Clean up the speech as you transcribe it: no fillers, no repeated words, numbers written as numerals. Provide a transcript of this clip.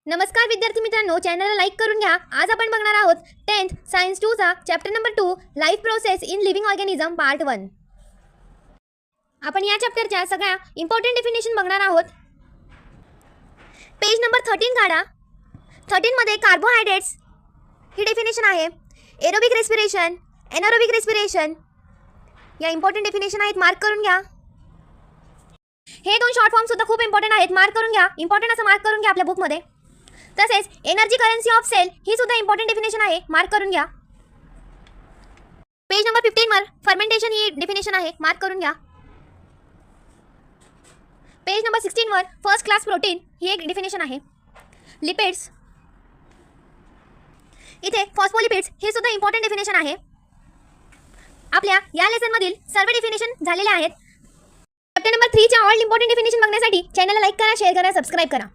नमस्कार विद्यार्थी मित्रांनो, चॅनलला लाईक करून घ्या। आज आपण बघणार आहोत 10th सायन्स 2 चा chapter number 2 life process in living organism part 1। आपण या चॅप्टरच्या सगळ्या इम्पॉर्टंट डेफिनेशन बघणार आहोत। पेज नंबर 13 काढा। 13 मध्ये कार्बोहायड्रेट्स ही डेफिनेशन आहे। एरोबिक रेस्पिरेशन, एनारोबिक रेस्पिरेशन या इम्पॉर्टंट डेफिनेशन आहेत, मार्क करून घ्या। हे दोन शॉर्ट फॉर्म सुद्धा खूप इम्पॉर्टंट आहेत, मार्क करून घ्या। इम्पॉर्टंट असं मार्क करून घ्या आपल्या बुक मध्ये। तसेच एनर्जी करन्सी ऑफ सेल ही सुद्धा इम्पॉर्टंट डेफिनेशन आहे, मार्क करून घ्या। पेज नंबर 15 वर फर्मेंटेशन ही डेफिनेशन आहे, मार्क करून घ्या। पेज नंबर 16 वर फर्स्ट क्लास प्रोटीन ही एक डेफिनेशन आहे। लिपिड्स, इथे फॉस्फोलिपिड्स हे सुद्धा इम्पॉर्टंट डेफिनेशन आहे। आपल्या या लेसन मधील सर्व डेफिनेशन झालेले आहेत। चॅप्टर नंबर 3 च्या ऑल इम्पॉर्टंट डेफिनेशन बघण्यासाठी चॅनलला लाईक करा, शेअर करा, सबस्क्राइब करा।